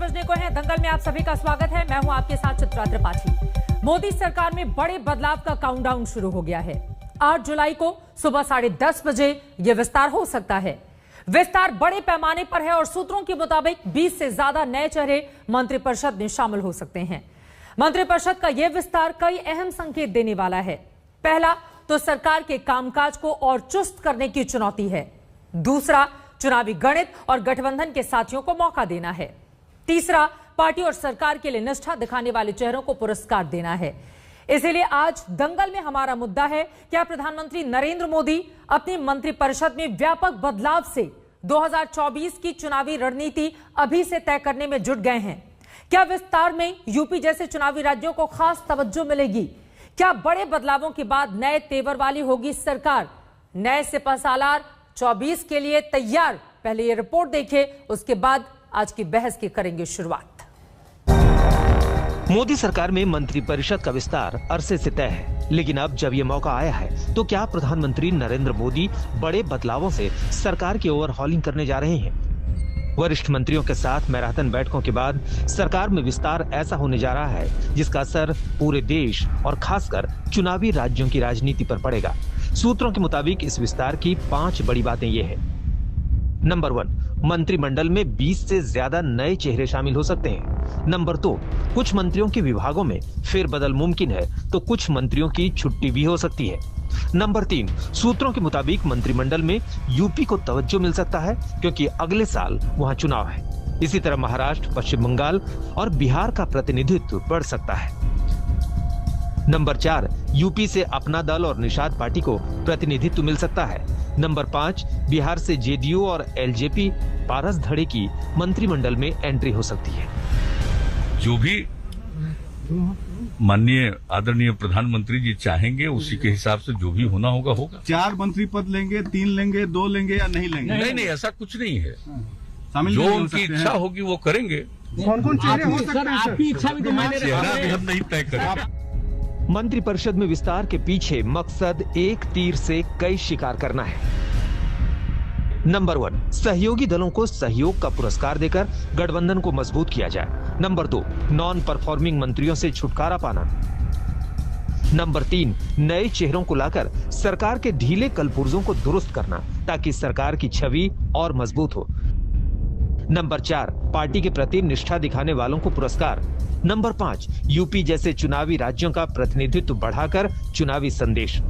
बजने को है। दंगल में आप सभी का स्वागत है। मैं हूं आपके साथ चित्रा त्रिपाठी। मोदी सरकार में बड़े बदलाव का काउंटडाउन शुरू हो गया है। 8 जुलाई को सुबह 10:30 बजे यह विस्तार हो सकता है। विस्तार बड़े पैमाने पर है और सूत्रों के मुताबिक 20 से ज्यादा नए चेहरे मंत्रिपरिषद में शामिल हो सकते हैं। मंत्रिपरिषद का यह विस्तार कई अहम संकेत देने वाला है। पहला तो सरकार के कामकाज को और चुस्त करने की चुनौती है। दूसरा, चुनावी गणित और गठबंधन के साथियों को मौका देना है। तीसरा, पार्टी और सरकार के लिए निष्ठा दिखाने वाले चेहरों को पुरस्कार देना है। इसीलिए आज दंगल में हमारा मुद्दा है, क्या प्रधानमंत्री नरेंद्र मोदी अपनी मंत्रिपरिषद में व्यापक बदलाव से 2024 की चुनावी रणनीति अभी से तय करने में जुट गए हैं? क्या विस्तार में यूपी जैसे चुनावी राज्यों को खास तवज्जो मिलेगी? क्या बड़े बदलावों के बाद नए तेवर वाली होगी सरकार? नए सिपहसालार 24 के लिए तैयार? पहले ये रिपोर्ट देखें, उसके बाद आज की बहस की करेंगे शुरुआत। मोदी सरकार में मंत्रिपरिषद का विस्तार अरसे से तय है, लेकिन अब जब ये मौका आया है तो क्या प्रधानमंत्री नरेंद्र मोदी बड़े बदलावों से सरकार की ओवरहॉलिंग करने जा रहे हैं? वरिष्ठ मंत्रियों के साथ मैराथन बैठकों के बाद सरकार में विस्तार ऐसा होने जा रहा है जिसका असर पूरे देश और खासकर चुनावी राज्यों की राजनीति पर पड़ेगा। सूत्रों के मुताबिक इस विस्तार की 5 बड़ी बातें ये हैं। नंबर 1, मंत्रिमंडल में 20 से ज्यादा नए चेहरे शामिल हो सकते हैं। नंबर 2, कुछ मंत्रियों के विभागों में फेरबदल मुमकिन है तो कुछ मंत्रियों की छुट्टी भी हो सकती है। नंबर 3, सूत्रों के मुताबिक मंत्रिमंडल में यूपी को तवज्जो मिल सकता है क्योंकि अगले साल वहां चुनाव है। इसी तरह महाराष्ट्र, पश्चिम बंगाल और बिहार का प्रतिनिधित्व बढ़ सकता है। नंबर 4, यूपी से अपना दल और निषाद पार्टी को प्रतिनिधित्व मिल सकता है। नंबर 5, बिहार से जेडीयू और एलजेपी पारस धड़े की मंत्रिमंडल में एंट्री हो सकती है। जो भी माननीय आदरणीय प्रधानमंत्री जी चाहेंगे उसी के हिसाब से जो भी होना होगा होगा। 4 मंत्री पद लेंगे, 3 लेंगे, 2 लेंगे या नहीं लेंगे? नहीं, ऐसा कुछ नहीं है। शामिल जो उनकी इच्छा होगी वो करेंगे। कौन-कौन चेहरे हो सकते हैं? आपकी इच्छा भी तो मैंने हम नहीं तय करेंगे। मंत्रिपरिषद में विस्तार के पीछे मकसद एक तीर से कई शिकार करना है। नंबर 1, सहयोगी दलों को सहयोग का पुरस्कार देकर गठबंधन को मजबूत किया जाए। नंबर 2, नॉन परफॉर्मिंग मंत्रियों से छुटकारा पाना। नंबर 3, नए चेहरों को लाकर सरकार के ढीले कलपुर्जों को दुरुस्त करना ताकि सरकार की छवि और मजबूत हो। नंबर 4, पार्टी के प्रति निष्ठा दिखाने वालों को पुरस्कार। नंबर 5, यूपी जैसे चुनावी राज्यों का प्रतिनिधित्व बढ़ाकर चुनावी संदेश।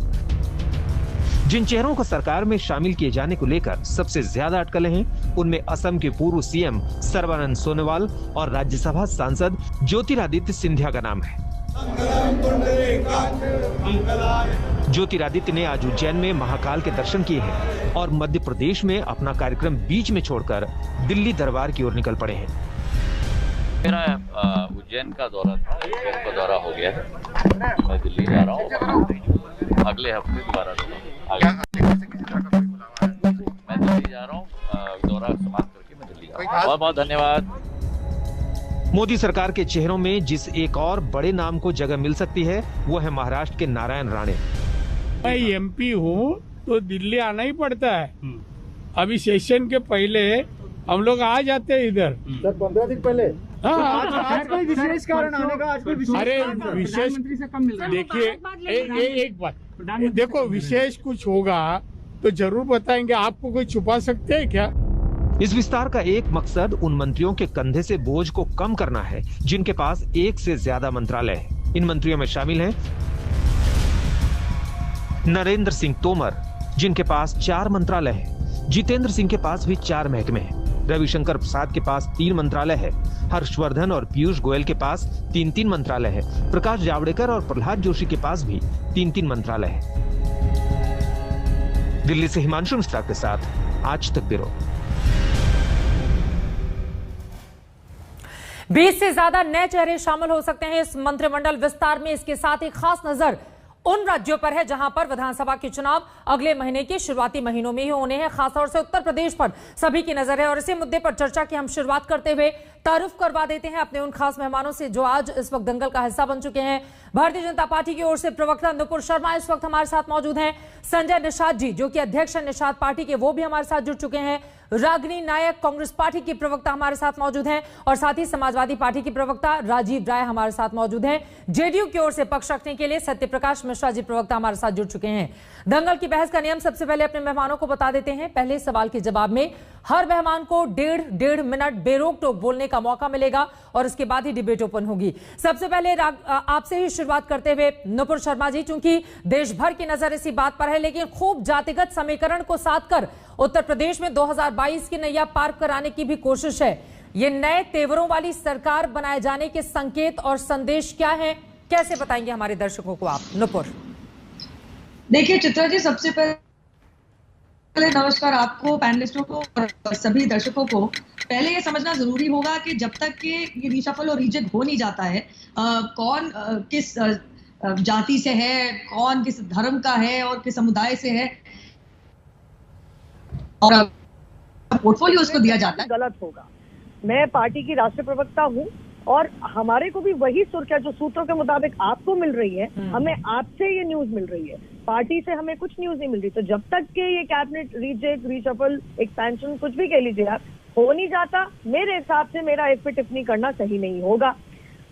जिन चेहरों को सरकार में शामिल किए जाने को लेकर सबसे ज्यादा अटकलें हैं, उनमें असम के पूर्व सीएम सर्बानंद सोनोवाल और राज्यसभा सांसद ज्योतिरादित्य सिंधिया का नाम है। ज्योतिरादित्य ने आज उज्जैन में महाकाल के दर्शन किए हैं और मध्य प्रदेश में अपना कार्यक्रम बीच में छोड़कर दिल्ली दरबार की ओर निकल पड़े हैं। मेरा उज्जैन का दौरा था, उज्जैन का दौरा हो गया है। मैं दिल्ली जा रहा हूँ, अगले हफ्ते दोबारा मैं दिल्ली जा रहा हूँ, दौरा समाप्त करके मैं दिल्ली जा रहा हूँ। बहुत बहुत धन्यवाद। मोदी सरकार के चेहरों में जिस एक और बड़े नाम को जगह मिल सकती है वो है महाराष्ट्र के नारायण राणे। मैं एमपी हूँ तो दिल्ली आना ही पड़ता है। अभी सेशन के पहले हम लोग आ जाते हैं इधर। सर 15 दिन पहले। आज कोई विशेष कारण आने का? आज कोई विशेष? अरे विशेष देखिए, एक बात देखो, विशेष कुछ होगा तो जरूर बताएंगे। आपको कोई छुपा सकते हैं क्या? इस विस्तार का एक मकसद उन मंत्रियों के कंधे से बोझ को कम करना है जिनके पास एक से ज्यादा मंत्रालय है। इन मंत्रियों में शामिल हैं नरेंद्र सिंह तोमर, जिनके पास 4 मंत्रालय हैं। जितेंद्र सिंह के पास भी 4 महकमे हैं। रविशंकर प्रसाद के पास 3 मंत्रालय है। हर्षवर्धन और पीयूष गोयल के पास 3-3 मंत्रालय है। प्रकाश जावड़ेकर और प्रहलाद जोशी के पास भी 3-3 मंत्रालय है। दिल्ली से हिमांशु मिश्रा के साथ आज तक ब्यूरो। 20 से ज्यादा नए चेहरे शामिल हो सकते हैं इस मंत्रिमंडल विस्तार में। इसके साथ ही खास नजर उन राज्यों पर है जहां पर विधानसभा के चुनाव अगले महीने के शुरुआती महीनों में ही होने हैं। खासतौर से उत्तर प्रदेश पर सभी की नजर है और इसी मुद्दे पर चर्चा की हम शुरुआत करते हुए तारुफ करवा देते हैं अपने उन खास मेहमानों से जो आज इस वक्त दंगल का हिस्सा बन चुके हैं। भारतीय जनता पार्टी की ओर से प्रवक्ता नुपुर शर्मा इस वक्त हमारे साथ मौजूद हैं। संजय निषाद जी जो कि अध्यक्ष है निषाद पार्टी के, वो भी हमारे साथ जुड़ चुके हैं। रागिनी नायक कांग्रेस पार्टी की प्रवक्ता हमारे साथ मौजूद हैं और साथ ही समाजवादी पार्टी की प्रवक्ता राजीव राय हमारे साथ मौजूद हैं। जेडीयू की ओर से पक्ष रखने के लिए सत्यप्रकाश मिश्रा जी प्रवक्ता हमारे साथ जुड़ चुके हैं। दंगल की बहस का नियम सबसे पहले अपने मेहमानों को बता देते हैं। पहले सवाल के जवाब में हर मेहमान को डेढ़ मिनट बेरोक टोक बोलने का मौका मिलेगा और इसके बाद ही डिबेट ओपन होगी। सबसे पहले आपसे ही शुरुआत करते हुए नुपुर शर्मा जी, चूंकि देश भर की नजर इसी बात पर है, लेकिन खूब जातिगत समीकरण को साध कर उत्तर प्रदेश में 2022 की नैया पार कराने की भी कोशिश है। ये नए तेवरों वाली सरकार बनाए जाने के संकेत और संदेश क्या है, कैसे बताएंगे हमारे दर्शकों को आप? नुपुर। देखिए चित्रा जी, सबसे पहले नमस्कार आपको, पैनलिस्टों को और सभी दर्शकों को। पहले ये समझना जरूरी होगा कि जब तक कि ये रिशफल और रिजेक्ट हो नहीं जाता है, कौन किस जाति से है, कौन किस धर्म का है और किस समुदाय से है और पोर्टफोलियो उसको दिया जाता है, गलत होगा। मैं पार्टी की राष्ट्रीय प्रवक्ता हूँ और हमारे को भी वही सुर्खियां जो सूत्रों के मुताबिक आपको मिल रही है, हमें आपसे ये न्यूज मिल रही है, पार्टी से हमें कुछ न्यूज नहीं मिल रही। तो जब तक के ये कैबिनेट रिजेक्ट, रीशफल, एक्सपेंशन, कुछ भी कह लीजिए आप, हो नहीं जाता, मेरे हिसाब से मेरा इस पे टिप्पणी करना सही नहीं होगा।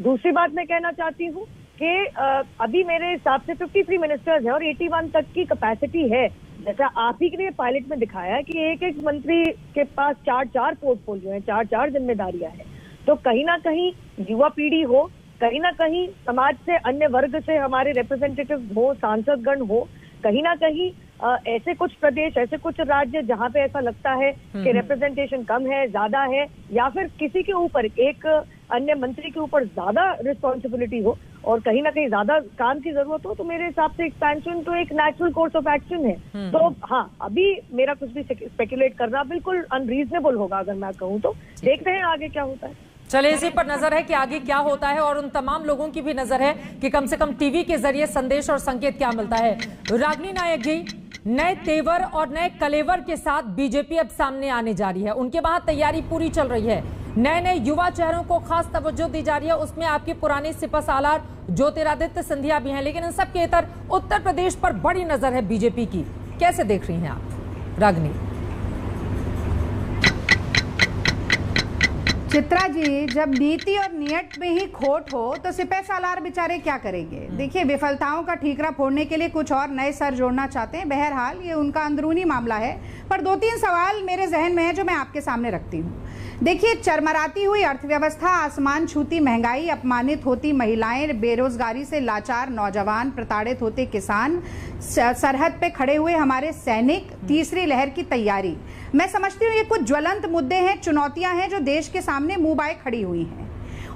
दूसरी बात मैं कहना चाहती हूँ कि अभी मेरे हिसाब से 53 मिनिस्टर्स है और 81 तक की कैपेसिटी है। जैसा आप ही ने पायलट में दिखाया है कि एक मंत्री के पास 4 पोर्टफोलियो है, 4 जिम्मेदारियां हैं। तो कहीं ना कहीं युवा पीढ़ी हो, कहीं ना कहीं समाज से, अन्य वर्ग से हमारे रिप्रेजेंटेटिव हो, सांसदगण हो, कहीं ना कहीं ऐसे कुछ प्रदेश, ऐसे कुछ राज्य जहां पे ऐसा लगता है कि रिप्रेजेंटेशन कम है, ज्यादा है, या फिर किसी के ऊपर, एक अन्य मंत्री के ऊपर ज्यादा रिस्पॉन्सिबिलिटी हो और कहीं ना कहीं ज्यादा काम की जरूरत हो, तो मेरे हिसाब से एक्सपेंशन तो एक नेचुरल कोर्स ऑफ एक्शन है। तो हाँ, अभी मेरा कुछ भी स्पेकुलेट करना बिल्कुल अनरीजनेबल होगा अगर मैं कहूँ तो। देखते हैं आगे क्या होता है। चलिए, इसी पर नजर है कि आगे क्या होता है और उन तमाम लोगों की भी नजर है कि कम से कम टीवी के जरिए संदेश और संकेत क्या मिलता है। रागिनी नायक जी, नए तेवर और नए कलेवर के साथ बीजेपी अब सामने आने जा रही है, उनके वहां तैयारी पूरी चल रही है, नए युवा चेहरों को खास तवज्जो दी जा रही है, उसमें आपकी पुरानी सिपहसालार ज्योतिरादित्य सिंधिया भी हैं, लेकिन इन सब के इतर उत्तर प्रदेश पर बड़ी नजर है बीजेपी की। कैसे देख रही हैं आप रागिनी? चित्रा जी, जब नीति और नियत में ही खोट हो तो सिपहसालार बेचारे क्या करेंगे? देखिए, विफलताओं का ठीकरा फोड़ने के लिए कुछ और नए सर जोड़ना चाहते हैं। बहरहाल ये उनका अंदरूनी मामला है, पर 2-3 सवाल मेरे जहन में है जो मैं आपके सामने रखती हूँ। देखिए, चरमराती हुई अर्थव्यवस्था, आसमान छूती महंगाई, अपमानित होती महिलाएं, बेरोजगारी से लाचार नौजवान, प्रताड़ित होते किसान, सरहद पे खड़े हुए हमारे सैनिक, तीसरी लहर की तैयारी। मैं समझती हूँ ये कुछ ज्वलंत मुद्दे हैं, चुनौतियां हैं जो देश के सामने मुंह बाए खड़ी हुई हैं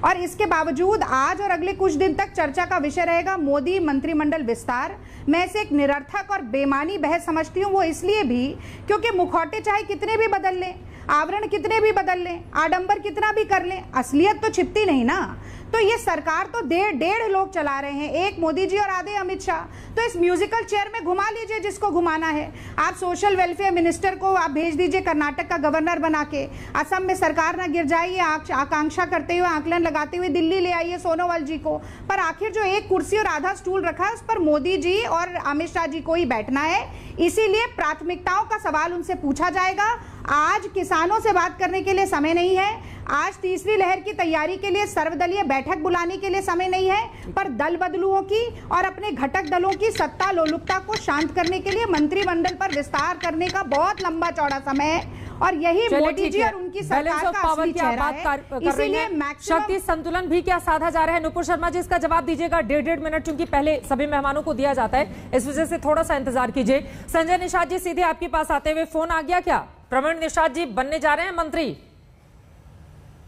और इसके बावजूद आज और अगले कुछ दिन तक चर्चा का विषय रहेगा मोदी मंत्रिमंडल विस्तार। मैं इसे एक निरर्थक और बेमानी बहस समझती हूँ, वो इसलिए भी क्योंकि मुखौटे चाहे कितने भी बदल लें, आवरण कितने भी बदल लें, आडंबर कितना भी कर लें, असलियत तो छिपती नहीं ना। तो ये सरकार तो डेढ़ लोग चला रहे हैं, एक मोदी जी और आधे अमित शाह। तो इस म्यूजिकल चेयर में घुमा लीजिए जिसको घुमाना है। आप सोशल वेलफेयर मिनिस्टर को आप भेज दीजिए कर्नाटक का गवर्नर बना के, असम में सरकार ना गिर जाए ये आकांक्षा करते हुए, आकलन लगाते हुए दिल्ली ले आइए सोनोवाल जी को। पर आखिर जो एक कुर्सी और आधा स्टूल रखा है उस पर मोदी जी और अमित शाह जी को ही बैठना है, इसीलिए प्राथमिकताओं का सवाल उनसे पूछा जाएगा। आज किसानों से बात करने के लिए समय नहीं है, आज तीसरी लहर की तैयारी के लिए सर्वदलीय बैठक बुलाने के लिए समय नहीं है, पर दल बदलुओं की और अपने घटक दलों की सत्ता लोलुपता को शांत करने के लिए मंत्रिमंडल पर विस्तार करने का बहुत लंबा चौड़ा समय है और यही मोदी जी और उनकी सरकार का असली चेहरा है। इसीलिए शक्ति संतुलन भी क्या साधा जा रहा है? नुपुर शर्मा जी, इसका जवाब दीजिएगा 1.5 मिनट, क्योंकि पहले सभी मेहमानों को दिया जाता है, इस वजह से थोड़ा सा इंतजार कीजिए। संजय निषाद जी, सीधे आपके पास आते हुए फोन आ गया क्या? प्रवीण निषाद जी बनने जा रहे हैं मंत्री।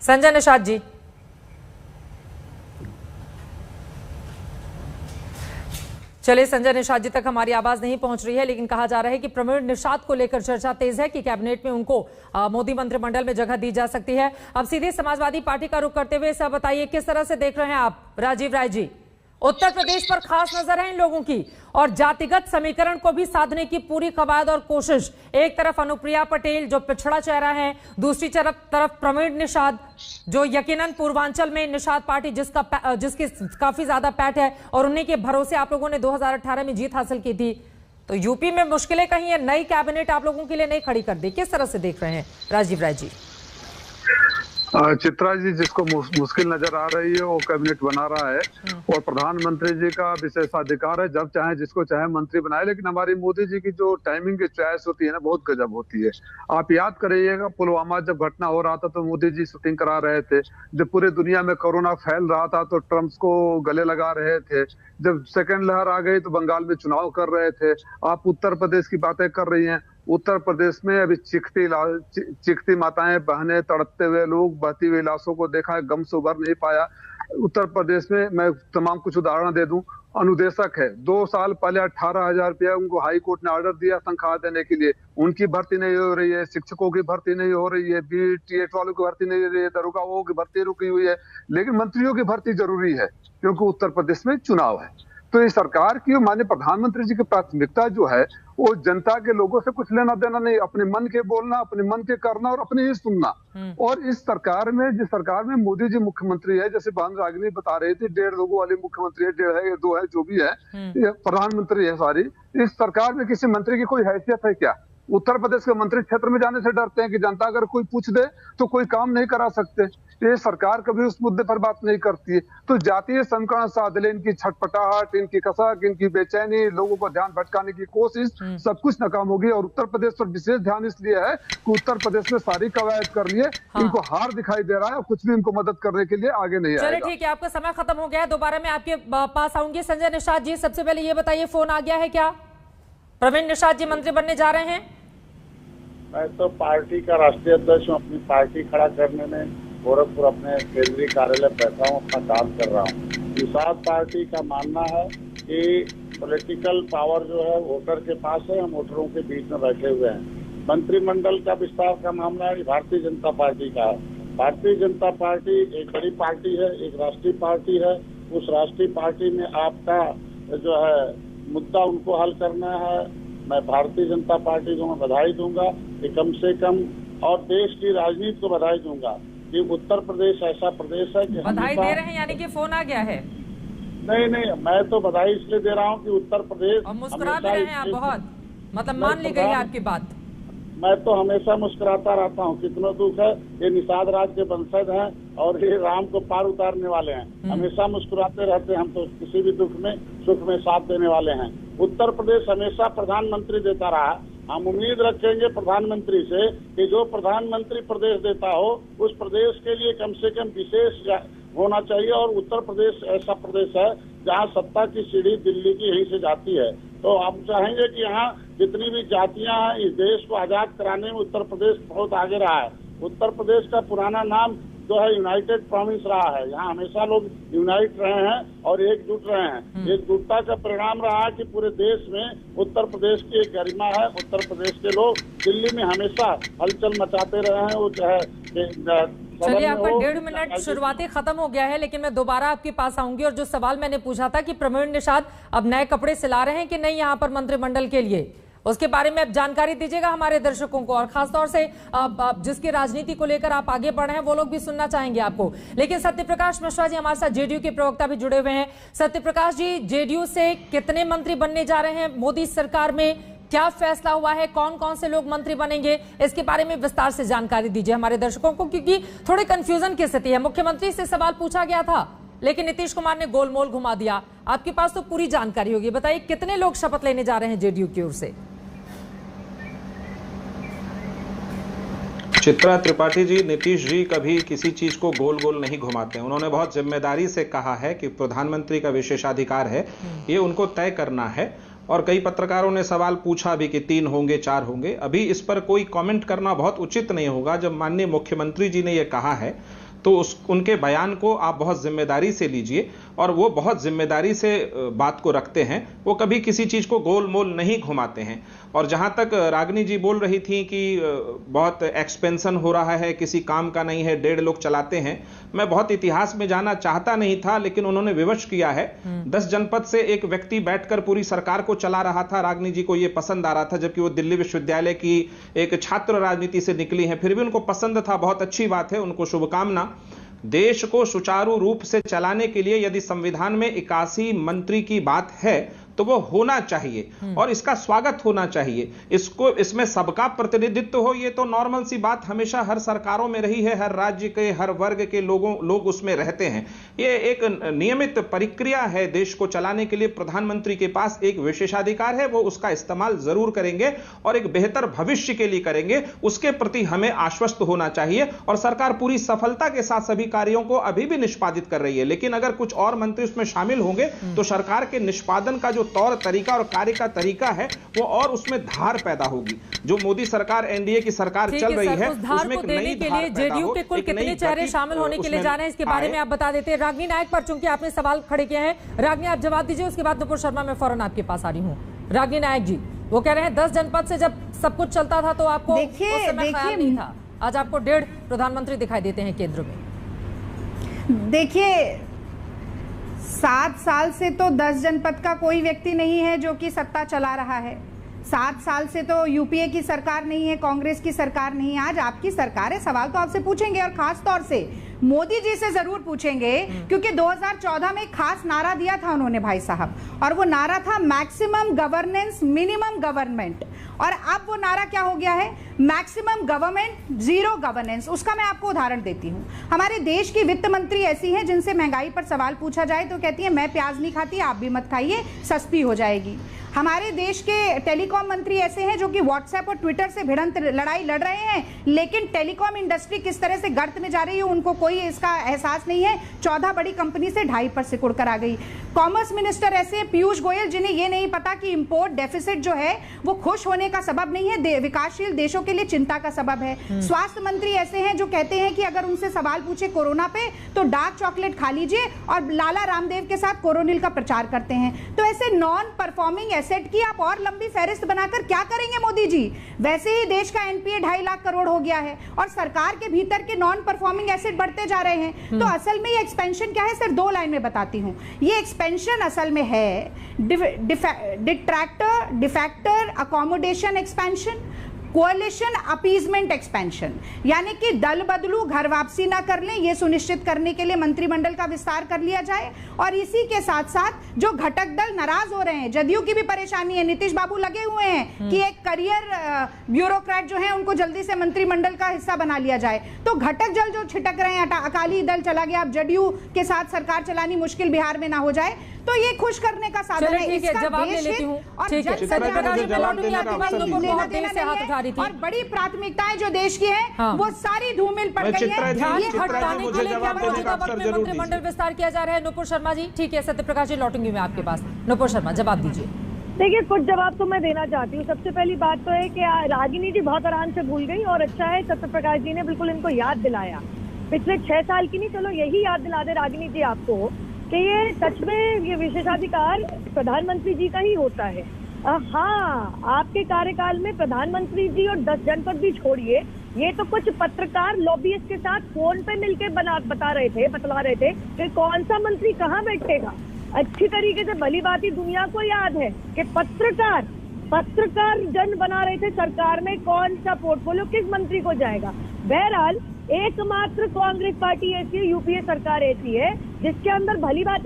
संजय निषाद जी, चलिए, संजय निषाद जी तक हमारी आवाज नहीं पहुंच रही है, लेकिन कहा जा रहा है कि प्रवीण निषाद को लेकर चर्चा तेज है कि कैबिनेट में उनको मोदी मंत्रिमंडल में जगह दी जा सकती है। अब सीधे समाजवादी पार्टी का रुख करते हुए सब बताइए, किस तरह से देख रहे हैं आप राजीव राय जी? उत्तर प्रदेश पर खास नजर है इन लोगों की और जातिगत समीकरण को भी साधने की पूरी कवायद और कोशिश। एक तरफ अनुप्रिया पटेल जो पिछड़ा चेहरा है, दूसरी तरफ प्रवीण निषाद जो यकीनन पूर्वांचल में निषाद पार्टी जिसकी काफी ज्यादा पैठ है और उन्हीं के भरोसे आप लोगों ने 2018 में जीत हासिल की थी। तो यूपी में मुश्किलें कहीं है, नई कैबिनेट आप लोगों के लिए नहीं खड़ी कर दी, किस तरह से देख रहे हैं राजीव राय जी? चित्रा जी, जिसको मुश्किल नजर आ रही है वो कैबिनेट बना रहा है और प्रधानमंत्री जी का विशेषाधिकार है, जब चाहे जिसको चाहे मंत्री बनाए। लेकिन हमारी मोदी जी की जो टाइमिंग की चॉइस होती है ना, बहुत गजब होती है। आप याद करिएगा, पुलवामा जब घटना हो रहा था तो मोदी जी शूटिंग करा रहे थे। जब पूरी दुनिया में कोरोना फैल रहा था तो ट्रम्प को गले लगा रहे थे। जब सेकेंड लहर आ गई तो बंगाल में चुनाव कर रहे थे। आप उत्तर प्रदेश की बातें कर रही हैं, उत्तर प्रदेश में अभी चिखती माताएं, बहनें, तड़पते हुए लोग, बहती हुई लाशों को देखा है, गम से उबर नहीं पाया। उत्तर प्रदेश में मैं तमाम कुछ उदाहरण दे दूं, अनुदेशक है, 2 साल पहले 18,000 रुपया उनको हाई कोर्ट ने ऑर्डर दिया तनख्वाह देने के लिए, उनकी भर्ती नहीं हो रही है। शिक्षकों की भर्ती नहीं हो रही है, BTET वालों की भर्ती नहीं हो रही है, दरोगाओं की भर्ती रुकी हुई है। लेकिन मंत्रियों की भर्ती जरूरी है क्योंकि उत्तर प्रदेश में चुनाव है। तो इस सरकार की माननीय प्रधानमंत्री जी की प्राथमिकता जो है वो जनता के लोगों से कुछ लेना देना नहीं, अपने मन के बोलना, अपने मन के करना और अपने ही सुनना। और इस सरकार में, जिस सरकार में मोदी जी मुख्यमंत्री है, जैसे बहन रागिनी बता रही थी, 1.5 लोगों वाले मुख्यमंत्री है, 1.5 है, 2 है, जो भी है, प्रधानमंत्री है सारी। इस सरकार में किसी मंत्री की कोई हैसियत है क्या? उत्तर प्रदेश के मंत्री क्षेत्र में जाने से डरते हैं कि जनता अगर कोई पूछ दे तो कोई काम नहीं करा सकते। ये सरकार कभी उस मुद्दे पर बात नहीं करती है। तो जातीय समीकरण साधले, इनकी छटपटाहट, इनकी कसक, इनकी बेचैनी, लोगों को ध्यान भटकाने की कोशिश, सब कुछ नाकाम होगी। और उत्तर प्रदेश पर विशेष ध्यान इसलिए है कि उत्तर प्रदेश में सारी कवायद कर लिए, इनको हार दिखाई दे रहा है और कुछ भी इनको मदद करने के लिए आगे नहीं आएगा। चलिए ठीक है, आपका समय खत्म हो गया है, दोबारा मैं आपके पास आऊंगी। संजय निषाद जी, सबसे पहले ये बताइए, फोन आ गया है क्या? प्रवीण निषाद जी मंत्री बनने जा रहे हैं? मैं तो पार्टी का राष्ट्रीय अध्यक्ष हूँ, अपनी पार्टी खड़ा करने में गोरखपुर अपने केंद्रीय कार्यालय बैठा हूँ, अपना काम कर रहा हूँ। निषाद पार्टी का मानना है कि पॉलिटिकल पावर जो है वोटर के पास है, हम वोटरों के बीच में बैठे हुए हैं। मंत्रिमंडल का विस्तार का मामला है, भारतीय जनता पार्टी का है। भारतीय जनता पार्टी एक बड़ी पार्टी है, एक राष्ट्रीय पार्टी है। उस राष्ट्रीय पार्टी में आपका जो है मुद्दा उनको हल करना है। मैं भारतीय जनता पार्टी को मैं बधाई दूंगा कि कम से कम, और देश की राजनीति को बधाई दूंगा कि उत्तर प्रदेश ऐसा प्रदेश है कि बधाई दे रहे हैं, यानी कि फोन आ गया है? नहीं, मैं तो बधाई इसलिए दे रहा हूँ कि उत्तर प्रदेश, और मुस्कुरा भी रहे हैं आप बहुत, मतलब मान ली गई है आपकी बात। मैं तो हमेशा मुस्कुराता रहता हूँ, कितना दुख है, ये निषाद राज के वंशज हैं और ये राम को पार उतारने वाले हैं। हमेशा मुस्कुराते रहते हैं हम, तो किसी भी दुख में सुख में साथ देने वाले हैं। उत्तर प्रदेश हमेशा प्रधानमंत्री देता रहा। हम उम्मीद रखेंगे प्रधानमंत्री से कि जो प्रधानमंत्री प्रदेश देता हो उस प्रदेश के लिए कम से कम विशेष होना चाहिए। और उत्तर प्रदेश ऐसा प्रदेश है जहाँ सत्ता की सीढ़ी दिल्ली की यहीं से जाती है। तो हम चाहेंगे कि यहाँ जितनी भी जातियां हैं, इस देश को आजाद कराने में उत्तर प्रदेश बहुत आगे रहा है। उत्तर प्रदेश का पुराना नाम जो है यूनाइटेड प्रोविंस रहा है। यहाँ हमेशा लोग यूनाइट रहे हैं और एकजुट रहे हैं। एकजुटता का परिणाम रहा है कि पूरे देश में उत्तर प्रदेश की एक गरिमा है। उत्तर प्रदेश के लोग दिल्ली में हमेशा हलचल मचाते रहे हैं। वो चाहे चलिए, आपका 1.5 मिनट शुरुआती खत्म हो गया है, लेकिन मैं दोबारा आपके पास आऊंगी। और जो सवाल मैंने पूछा था कि प्रवीण निषाद अब नए कपड़े सिला रहे हैं कि नहीं यहाँ पर मंत्रिमंडल के लिए, उसके बारे में आप जानकारी दीजिएगा हमारे दर्शकों को। और खासतौर से जिसकी राजनीति को लेकर आप आगे बढ़े हैं वो लोग भी सुनना चाहेंगे आपको। लेकिन सत्यप्रकाश मिश्रा जी हमारे साथ जेडीयू के प्रवक्ता भी जुड़े हुए हैं। सत्यप्रकाश जी, जेडीयू से कितने मंत्री बनने जा रहे हैं मोदी सरकार में? क्या फैसला हुआ है? कौन कौन से लोग मंत्री बनेंगे? इसके बारे में विस्तार से जानकारी दीजिए हमारे दर्शकों को, क्योंकि थोड़े कंफ्यूजन की स्थिति है। मुख्यमंत्री से सवाल पूछा गया था लेकिन नीतीश कुमार ने गोलमोल घुमा दिया। आपके पास तो पूरी जानकारी होगी, बताइए कितने लोग शपथ लेने जा रहे हैं जेडीयू की ओर से? चित्रा त्रिपाठी जी, नीतीश जी कभी किसी चीज को गोल गोल नहीं घुमाते हैं। उन्होंने बहुत जिम्मेदारी से कहा है कि प्रधानमंत्री का विशेषाधिकार है, ये उनको तय करना है। और कई पत्रकारों ने सवाल पूछा भी कि 3 होंगे 4 होंगे। अभी इस पर कोई कमेंट करना बहुत उचित नहीं होगा। जब माननीय मुख्यमंत्री जी ने ये कहा है तो उनके बयान को आप बहुत जिम्मेदारी से लीजिए। और वो बहुत जिम्मेदारी से बात को रखते हैं, वो कभी किसी चीज को गोल मोल नहीं घुमाते हैं। और जहां तक रागिनी जी बोल रही थी कि बहुत एक्सपेंशन हो रहा है, किसी काम का नहीं है, 1.5 लोग चलाते हैं, मैं बहुत इतिहास में जाना चाहता नहीं था, लेकिन उन्होंने विवश किया है। 10 जनपद से एक व्यक्ति बैठकर पूरी सरकार को चला रहा था। रागिनी जी को यह पसंद आ रहा था, जबकि वो दिल्ली विश्वविद्यालय की एक छात्र राजनीति से निकली है, फिर भी उनको पसंद था। बहुत अच्छी बात है, उनको शुभकामना। देश को सुचारू रूप से चलाने के लिए यदि संविधान में 81 मंत्री की बात है तो वो होना चाहिए और इसका स्वागत होना चाहिए। इसमें सबका प्रतिनिधित्व हो, ये तो नॉर्मल सी बात हमेशा हर सरकारों में रही है, हर राज्य के हर वर्ग के लोग उसमें रहते हैं। ये एक नियमित प्रक्रिया है देश को चलाने के लिए। प्रधानमंत्री के पास एक विशेषाधिकार है, वो उसका इस्तेमाल जरूर करेंगे और एक बेहतर भविष्य के लिए करेंगे, उसके प्रति हमें आश्वस्त होना चाहिए। और सरकार पूरी सफलता के साथ सभी कार्यों को अभी भी निष्पादित कर रही है, लेकिन अगर कुछ और मंत्री उसमें शामिल होंगे तो सरकार के निष्पादन का जो तौर तरीका और कार्य का तरीका है वो और उसमें धार पैदा होगी। जो मोदी सरकार एनडीए की सरकार चल रही है उसमें एक नई धार पैदा हो, के कुल कितने चेहरे शामिल होने के लिए जा रहे हैं इसके बारे में आप बता देते हैं। रागिनी नायक पर चूंकि आपने सवाल खड़े किए हैं, रागिनी आप जवाब दीजिए, उसके बाद नुपुर शर्मा मैं फौरन आपके पास आ रही हूँ। रागिनी नायक जी, वो कह रहे हैं 10 जनपद से जब सब कुछ चलता था तो आपको उस समय ख्याल नहीं था, आज आपको 1.5 प्रधानमंत्री दिखाई देते हैं केंद्र में। देखिए 7 साल से तो 10 जनपद का कोई व्यक्ति नहीं है जो कि सत्ता चला रहा है। 7 साल से तो यूपीए की सरकार नहीं है, कांग्रेस की सरकार नहीं है, आज आपकी सरकार है। सवाल तो आपसे पूछेंगे और खास तौर से मोदी जी से जरूर पूछेंगे, क्योंकि 2014 में एक खास नारा दिया था उन्होंने भाई साहब, और वो नारा था मैक्सिमम गवर्नेंस मिनिमम गवर्नमेंट। और अब वो नारा क्या हो गया है? Maximum government zero governance. उसका मैं आपको उदाहरण देती हूँ। हमारे देश की वित्त मंत्री ऐसी हैं जिनसे महंगाई पर सवाल पूछा जाए तो कहती है मैं प्याज नहीं खाती, आप भी मत खाइए, सस्ती हो जाएगी। हमारे देश के टेलीकॉम मंत्री ऐसे हैं जो कि व्हाट्सएप और ट्विटर से भिड़ंत लड़ाई लड़ रहे हैं, लेकिन टेलीकॉम इंडस्ट्री किस तरह से गर्त में जा रही है उनको कोई इसका एहसास नहीं है। 14 बड़ी कंपनी से 2.5 पर सिकुड़ कर आ गई। कॉमर्स मिनिस्टर ऐसे हैं पीयूष गोयल, जिन्हें ये नहीं पता कि इंपोर्ट डेफिसिट जो है वो खुश होने का सबब नहीं है, विकासशील देशों के लिए चिंता का सबब है। स्वास्थ्य मंत्री ऐसे हैं जो कहते हैं कि अगर उनसे सवाल पूछे कोरोना पे तो डार्क चॉकलेट खा लीजिए, और लाला रामदेव के साथ कोरोनिल का प्रचार करते हैं। तो ऐसे नॉन परफॉर्मिंग एसेट की आप और लंबी फहरिस्त बनाकर क्या करेंगे मोदी जी? वैसे ही देश का एनपीए 2.5 लाख करोड़ हो गया है और सरकार के भीतर के नॉन परफॉर्मिंग एसेट बढ़ते जा रहे हैं। तो असल में ये एक्सपेंशन क्या है? सिर्फ 2 लाइन में बताती हूँ। ये एक्सपेंशन असल में है डिट्रैक्टर डिफैक्टर अकोमोडेशन एक्सपेंशन, कोalition अपीजमेंट एक्सपेंशन, यानी कि दल बदलू घर वापसी ना कर लें, ये सुनिश्चित करने के लिए मंत्रिमंडल का विस्तार कर लिया जाए। और इसी के साथ साथ जो घटक दल नाराज हो रहे हैं, जदयू की भी परेशानी है, नीतीश बाबू लगे हुए हैं कि एक करियर ब्यूरोक्रेट जो है उनको जल्दी से मंत्रिमंडल का हिस्सा बना लिया जाए। तो घटक दल जो छिटक रहे हैं, अकाली दल चला गया, अब जदयू के साथ सरकार चलानी मुश्किल बिहार में ना हो जाए, तो ये खुश करने का साधन है। इसका जवाब ले लेती हूँ। और बड़ी प्राथमिकताएं जो देश की है वो सारी धूमिल पड़ गई है। हटाने के लिए मंत्रिमंडल विस्तार किया जा रहा है। नुपुर शर्मा जी, ठीक है, सत्यप्रकाश जी लौटूंगी मैं आपके पास। नुपुर शर्मा जवाब दीजिए। देखिए, कुछ जवाब तो मैं देना चाहती हूँ। सबसे पहली बात तो है कि रागिनी जी बहुत आराम से भूल गई, और अच्छा है सत्यप्रकाश जी ने बिल्कुल इनको याद दिलाया। पिछले 6 साल की नहीं, चलो यही याद दिला दे रागिनी जी आपको कि ये सच में ये विशेषाधिकार प्रधानमंत्री जी का ही होता है। हाँ, आपके कार्यकाल में प्रधानमंत्री जी और 10 जनपद भी छोड़िए, ये तो कुछ पत्रकार लॉबियस्ट के साथ फोन पे मिलके बतला रहे थे कि कौन सा मंत्री कहाँ बैठेगा। अच्छी तरीके से भली बात दुनिया को याद है कि पत्रकार जन बना रहे थे सरकार में कौन सा पोर्टफोलियो किस मंत्री को जाएगा। बहरहाल एकमात्र कांग्रेस पार्टी ऐसी है, यूपीए सरकार ऐसी है जिसके अंदर भली बात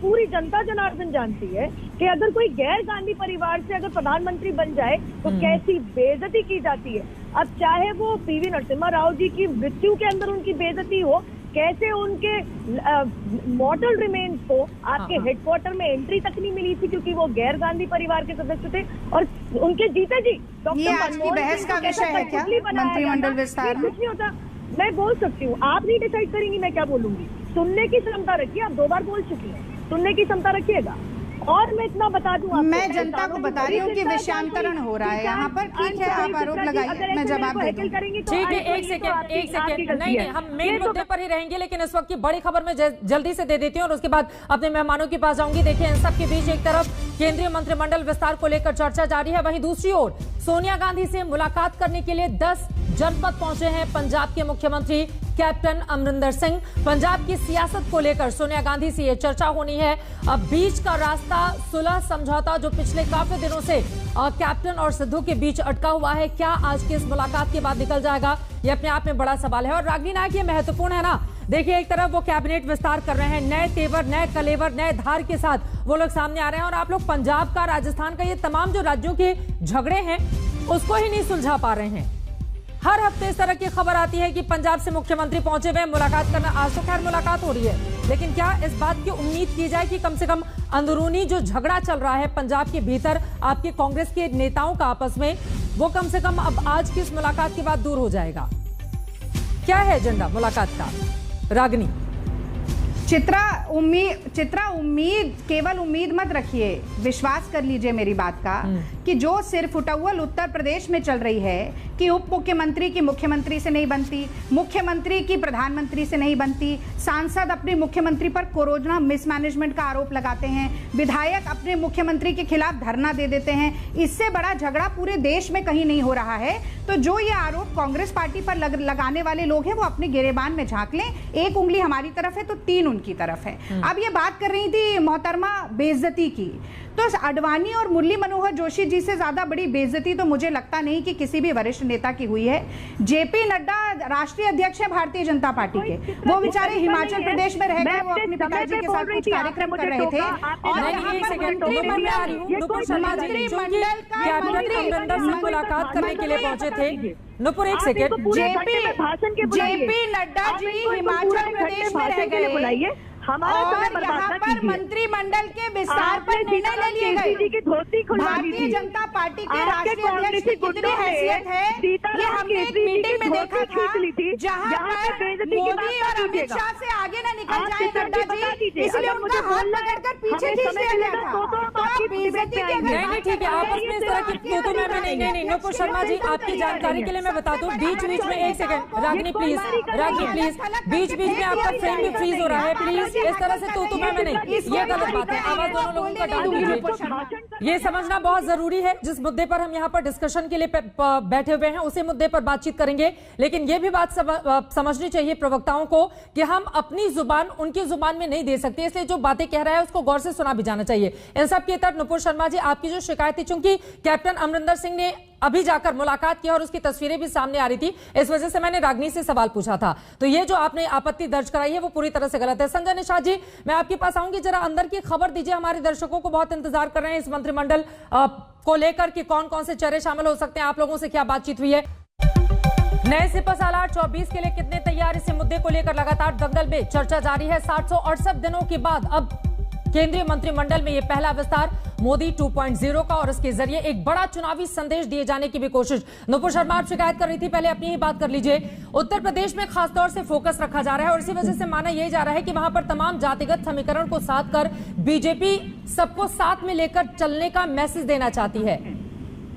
पूरी जनता जनार्दन जानती है कि अगर कोई गैर गांधी परिवार से अगर प्रधानमंत्री बन जाए तो कैसी बेइज्जती की जाती है। अब चाहे वो पीवी नरसिम्हा राव जी की मृत्यु के अंदर उनकी बेइज्जती हो, कैसे उनके मॉडल रिमेन्स को आपके हेडक्वार्टर में एंट्री तक नहीं मिली थी क्योंकि वो गैर गांधी परिवार के सदस्य थे, और उनके जीते जी डॉक्टर मनमोहन सिंह को कैसा कठपुतली बनाया गया। कुछ नहीं होता, मैं बोल सकती हूँ, आप नहीं डिसाइड करेंगी मैं क्या बोलूंगी। सुनने की क्षमता रखिए, आप 2 बार बोल चुकी हैं, सुनने की क्षमता रखिएगा। और मैं इतना बता दूं, मैं जनता को बता रही हूँ कि विषयांतरण हो रहा है यहाँ पर। ठीक है, आप आरोप लगाइए, मैं जवाब दे दूं। ठीक है, एक सेकंड नहीं, हम मेन मुद्दे पर ही रहेंगे, लेकिन इस वक्त की बड़ी खबर में जल्दी से दे देती हूँ और उसके बाद अपने मेहमानों के पास जाऊंगी। देखिए, इन सब के बीच एक तरफ केंद्रीय मंत्रिमंडल विस्तार को लेकर चर्चा जारी है, वहीं दूसरी ओर सोनिया गांधी से मुलाकात करने के लिए 10 जनपद पहुंचे हैं पंजाब के मुख्यमंत्री कैप्टन अमरिंदर सिंह। पंजाब की सियासत को लेकर सोनिया गांधी से यह चर्चा होनी है। अब बीच का रास्ता सुलह समझौता जो पिछले काफी दिनों से कैप्टन और सिद्धू के बीच अटका हुआ है, क्या आज की इस मुलाकात के बाद निकल जाएगा, ये अपने आप में बड़ा सवाल है। और रागिनी नायक, ये महत्वपूर्ण है ना, देखिए, एक तरफ वो कैबिनेट विस्तार कर रहे हैं, नए तेवर, नए कलेवर, नए धार के साथ वो लोग सामने आ रहे हैं, और आप लोग पंजाब का, राजस्थान का, ये तमाम जो राज्यों के झगड़े हैं उसको ही नहीं सुलझा पा रहे हैं। हर हफ्ते इस तरह की खबर आती है कि पंजाब से मुख्यमंत्री पहुंचे हुए मुलाकात करना। आज तो खैर मुलाकात हो रही है, लेकिन क्या इस बात की उम्मीद की जाए कि कम से कम अंदरूनी जो झगड़ा चल रहा है पंजाब के भीतर आपके कांग्रेस के नेताओं का आपस में, वो कम से कम अब आज की इस मुलाकात के बाद दूर हो जाएगा? क्या है एजेंडा मुलाकात का, रागनी? चित्रा, उम्मीद, केवल उम्मीद मत रखिए, विश्वास कर लीजिए मेरी बात का कि जो सिर्फ उटव्वल उत्तर प्रदेश में चल रही है कि उप मुख्यमंत्री की मुख्यमंत्री से नहीं बनती, मुख्यमंत्री की प्रधानमंत्री से नहीं बनती, सांसद अपने मुख्यमंत्री पर कोरोना मिसमैनेजमेंट का आरोप लगाते हैं, विधायक अपने मुख्यमंत्री के खिलाफ धरना दे देते हैं, इससे बड़ा झगड़ा पूरे देश में कहीं नहीं हो रहा है। तो जो ये आरोप कांग्रेस पार्टी पर लगाने वाले लोग हैं वो अपने गिरेबान में झांक लें। एक उंगली हमारी तरफ है तो 3 उनकी तरफ है। अब ये बात कर रही थी मोहतरमा बेइज्जती की, तो अडवाणी और मुरली मनोहर जोशी जी से ज्यादा बड़ी बेइज्जती तो मुझे लगता नहीं कि किसी भी वरिष्ठ नेता की हुई है। जेपी नड्डा राष्ट्रीय अध्यक्ष है भारतीय जनता पार्टी के, वो बेचारे हिमाचल प्रदेश में रहकर वो अपने पिताजी के साथ कुछ कार्यक्रम कर रहे थे, और यहाँ पर मंत्रिमंडल से मुलाकात करने के लिए पहुंचे थे। नुपुर, एक सेकेंड, जेपी नड्डा जी हिमाचल प्रदेश में रह गए और यहाँ पर मंत्रिमंडल के विस्तार पर निर्णय ले लिए गए। भारतीय जनता पार्टी के राष्ट्रीय अध्यक्ष की कितनी हैसियत है ये हमने एक मीटिंग में देखा था, जहाँ पर मोदी और अमित शाह से आगे न निकल जाए नड्डा जी, इसलिए उनका हाथ पकड़कर पीछे खींच लिया गया था। तो आप बेइज्जती के नहीं, ठीक है, आपस में इस तरह की तो मैं नहीं। नुपुर शर्मा जी, आपकी जानकारी के लिए मैं बता दूं, बीच में एक सेकंड, रागिनी प्लीज, बीच में आपका फ्रेम भी फ्रीज हो रहा है, प्लीज इस तरह से तो मैं नहीं, ये गलत बात है। आवाज दोनों लोगों का डाल दीजिए। ये समझना बहुत जरूरी है, जिस मुद्दे पर हम यहाँ पर डिस्कशन के लिए बैठे हुए हैं उसी मुद्दे पर बातचीत करेंगे, लेकिन ये भी बात समझनी चाहिए प्रवक्ताओं को कि हम अपनी जुबान उनकी जुबान में नहीं दे सकते, इसलिए जो बातें कह रहा है उसको गौर से सुना भी जाना चाहिए। इन सब के तहत नुपुर शर्मा जी, आपकी जो शिकायत थी, चूंकि कैप्टन अमरिंदर सिंह ने अभी जाकर मुलाकात की और उसकी तस्वीरें भी सामने आ रही थी, इस वजह से मैंने रागनी से सवाल पूछा था, तो ये जो आपने आपत्ति दर्ज कराई है वो पूरी तरह से गलत है। संजय निषाद जी, मैं आपके पास आऊंगी, जरा अंदर की खबर दीजिए, हमारे दर्शकों को बहुत इंतजार कर रहे हैं इस मंत्रिमंडल को लेकर कि कौन कौन से चेहरे शामिल हो सकते हैं, आप लोगों से क्या बातचीत हुई है। नए सिपा सालार 24 के लिए कितने तैयार, इस मुद्दे को लेकर लगातार दंगल में चर्चा जारी है। 768 दिनों के बाद अब केंद्रीय मंत्रिमंडल में यह पहला विस्तार मोदी 2.0 का, और इसके जरिए एक बड़ा चुनावी संदेश दिए जाने की भी कोशिश। नुपुर शर्मा, आप शिकायत कर रही थी, पहले अपनी ही बात कर लीजिए। उत्तर प्रदेश में खासतौर से फोकस रखा जा रहा है और इसी वजह से माना यह जा रहा है कि वहां पर तमाम जातिगत समीकरण को साथ कर बीजेपी सबको साथ में लेकर चलने का मैसेज देना चाहती है,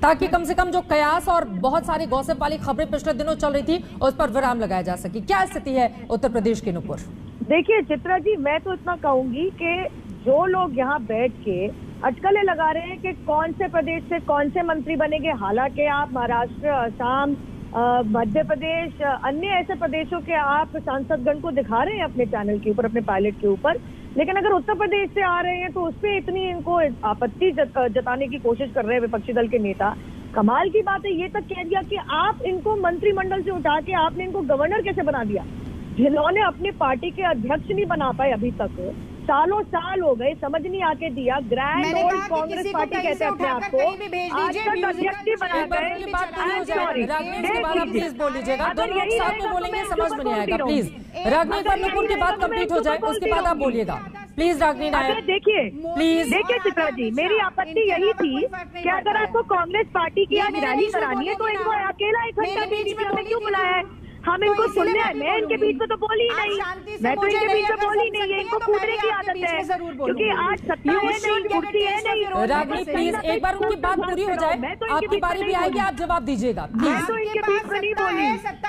ताकि कम से कम जो कयास और बहुत सारी गॉसिप वाली खबरें पिछले दिनों चल रही थी उस पर विराम लगाया जा सके। क्या स्थिति है उत्तर प्रदेश की, नुपुर? देखिए चित्रा जी, मैं तो इतना कहूंगी कि जो लोग यहाँ बैठ के अटकलें लगा रहे हैं कि कौन से प्रदेश से कौन से मंत्री बनेंगे, हालांकि आप महाराष्ट्र, असम, मध्य प्रदेश, अन्य ऐसे प्रदेशों के आप सांसदगण को दिखा रहे हैं अपने चैनल के ऊपर, अपने पायलट के ऊपर, लेकिन अगर उत्तर प्रदेश से आ रहे हैं तो उस पर इतनी इनको आपत्ति जताने की कोशिश कर रहे हैं विपक्षी दल के नेता। कमाल की बात है, ये तक कह दिया कि आप इनको मंत्रिमंडल से उठा के आपने इनको गवर्नर कैसे बना दिया, जिन्होंने अपनी पार्टी के अध्यक्ष नहीं बना पाए अभी तक, सालों साल हो गए, समझ नहीं आके दिया। ग्रैंड ओल्ड कांग्रेस पार्टी कहते हैं अपने आप को, आज तक अध्यक्ष नहीं बना पाए। प्लीज बोल लीजिएगा, दोनों लोग साथ में बोलेंगे, समझ में नहीं आएगा। प्लीज रागनी पर नुपुर की बात कंप्लीट हो जाए उसके बाद आप बोलिएगा, प्लीज रागनी नायक। देखिए प्लीज, देखिए चित्रा जी, मेरी आपत्ति यही थी कि अगर आपको कांग्रेस पार्टी की आज रैली करानी है तो इनको अकेला 1 घंटा बीच में हमें क्यों बुलाया है? हम इनको सुनने हैं, मैं इनके बीच में तो बोली ही नहीं, मैं तो इनके बीच में बोली नहीं है, इनको कूदने की आदत है, क्योंकि आज सत्ता है नहीं, कुर्सी है नहीं। रागनी प्लीज एक बार उनकी बात पूरी हो जाए, आपकी बारी भी आएगी, आप जवाब दीजिएगा। मैं तो इनके बीच में नहीं बोली,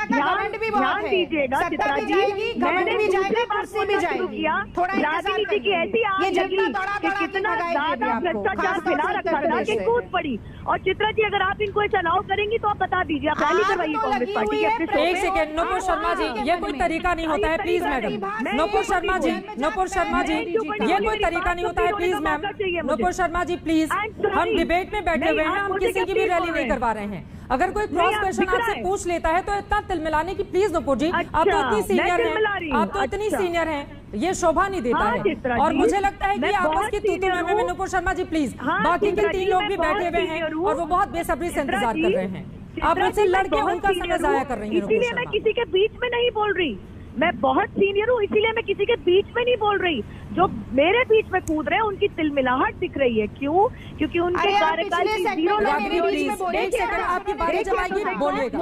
ध्यान दीजिएगा चित्रा जी, मैंने दूसरी बात बोलना शुरू किया, राजनीति की ऐसी आग लगी कि कितना ज्यादा भ्रष्टाचार फैला रखा था कि कूद पड़ी। और चित्रा जी, अगर आप इनको ऐसा अलाउ करेंगे तो आप बता दीजिए, आप रैली करवाइए कांग्रेस पार्टी की। एक सेकेंड, नुपुर शर्मा जी, ये कोई तरीका नहीं होता है, प्लीज मैडम। नुपुर शर्मा जी, नुपुर शर्मा जी, ये कोई तरीका नहीं होता है, please ma'am. Nupur Sharma ji please, हम डिबेट में बैठे हुए हैं, हम किसी की भी रैली नहीं करवा रहे हैं। अगर कोई क्रॉस क्वेश्चन आपसे पूछ लेता है तो इतना तिलमिलाने की प्लीज नुपुर जी, आप तो इतनी सीनियर हैं, आप तो इतनी सीनियर हैं, ये शोभा नहीं देता है। और मुझे लगता है कि आपस की तूतू में नुपुर शर्मा जी प्लीज, बाकी के 3 लोग भी बैठे हुए हैं और वो बहुत बेसब्री से इंतजार कर रहे हैं। आप मुझसे लड़के उनका समय जाया कर रही हैं। इसीलिए मैं किसी के बीच में नहीं बोल रही, मैं बहुत सीनियर हूँ, इसीलिए मैं किसी के बीच में नहीं बोल रही। जो मेरे बीच में कूद रहे हैं उनकी तिलमिलाहट दिख रही है। क्यों? क्योंकि उनके कार्यकाल की जीरो एक सेकंड आपकी बारी जब आएगी बोलिएगा।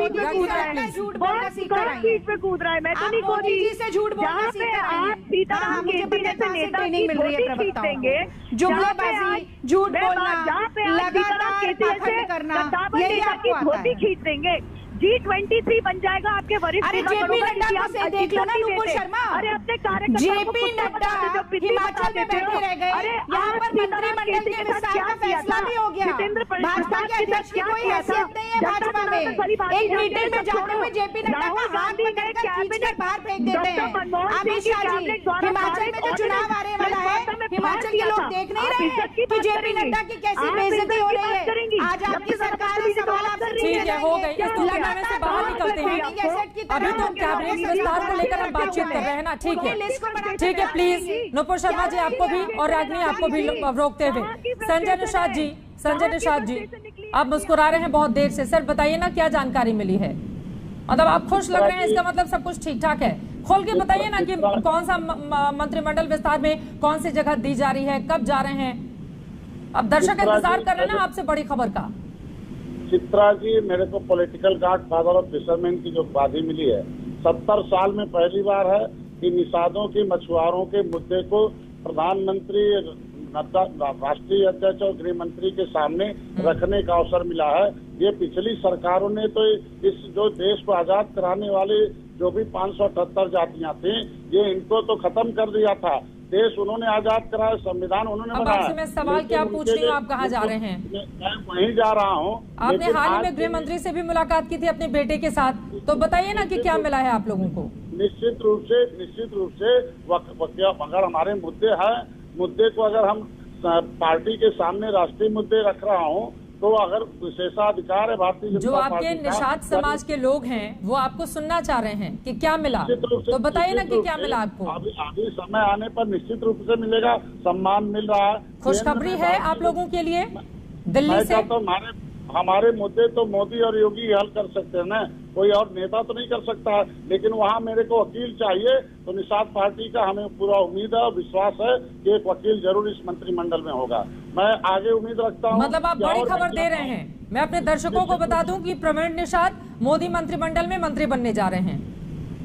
बहुत बीच में कूद रहा है, मैं तो नहीं कूदी। जहाँ पे आप सीताराम केसी जैसे नेता की धोती खींच देंगे, जुमलाबाजी, झूठ बोलना, जहाँ पे आप सीताराम केसी जैसे कद्दावर नेता की धोती खींच देंगे, G23 बन जाएगा आपके वरिष्ठ अरे जेपी नड्डा को से देख लो ना नुपुर शर्मा। अरे अपने कार्यकर्ताओं जेपी नड्डा हिमाचल में बैठे रह गए, यहाँ पर मंत्रिमंडल के विस्तार का फैसला भी हो गया। भाजपा के अध्यक्ष की कोई हैसियत नहीं है भाजपा में। एक मीटिंग में जाते हुए जेपी नड्डा का हाथ पकड़कर खींचकर बाहर फेंक देते हैं। अमित शाह जी, हिमाचल में जो चुनाव आने वाला है, हिमाचल के लोग देख नहीं रहे कि जेपी नड्डा की कैसी बेइज्जती हो रही है। आज आपकी सरकार है, सवाल आपसे ठीक है, हो गई, में से बाहर निकलते हैं। अभी तो कैबिनेट विस्तार को लेकर हम बातचीत कर रहे हैं ना। ठीक है, ठीक है, प्लीज नुपुर शर्मा जी आपको भी और रागिनी आपको भी रोकते हुए। संजय निषाद जी, संजय निषाद जी, आप मुस्कुरा रहे हैं बहुत देर से। सर बताइए ना क्या जानकारी मिली है? मतलब आप खुश लग रहे हैं, इसका मतलब सब कुछ ठीक ठाक है। खोल के बताइए ना कि कौन सा मंत्रिमंडल विस्तार में कौन सी जगह दी जा रही है, कब जा रहे हैं? अब दर्शक इंतजार कर रहे हैं ना आपसे बड़ी खबर का। चित्रा जी, मेरे को political God father of fisherman की जो उपाधि मिली है, 70 साल में पहली बार है कि निषादों के मछुआरों के मुद्दे को प्रधानमंत्री, राष्ट्रीय अध्यक्ष और गृह मंत्री के सामने रखने का अवसर मिला है। ये पिछली सरकारों ने तो इस जो देश को आजाद कराने वाले जो भी 578 जातियां थी, ये इनको तो खत्म कर दिया था। देश उन्होंने आजाद कराया, संविधान उन्होंने बनाया। मैं सवाल क्या पूछ रही हूँ, आप कहाँ जा रहे हैं? मैं वहीं जा रहा हूँ। आपने हाल ही में गृह मंत्री से भी मुलाकात की थी अपने बेटे के साथ, तो बताइए ना कि क्या मिला है आप लोगों को? निश्चित रूप से अगर हमारे मुद्दे को अगर हम पार्टी के सामने राष्ट्रीय मुद्दे रख रहा हूँ, तो अगर विशेषाधिकार है भारतीय जनता जो आपके निषाद समाज के लोग हैं वो आपको सुनना चाह रहे हैं कि क्या मिला, तो बताइए ना कि क्या मिला आपको? अभी समय आने पर निश्चित रूप से मिलेगा, सम्मान मिल रहा है। खुशखबरी है आप लोगों के लिए दिल्ली से? तो हमारे मुद्दे तो मोदी और योगी हल कर सकते हैं ना, कोई और नेता तो नहीं कर सकता। लेकिन वहाँ मेरे को वकील चाहिए, तो निषाद पार्टी का हमें पूरा उम्मीद है और विश्वास है कि एक वकील जरूर इस मंत्रिमंडल में होगा। मैं आगे उम्मीद रखता हूँ। मतलब आप बड़ी खबर दे रहे हैं। मैं अपने दर्शकों को बता दूं कि प्रवीण निषाद मोदी मंत्रिमंडल में मंत्री बनने जा रहे हैं।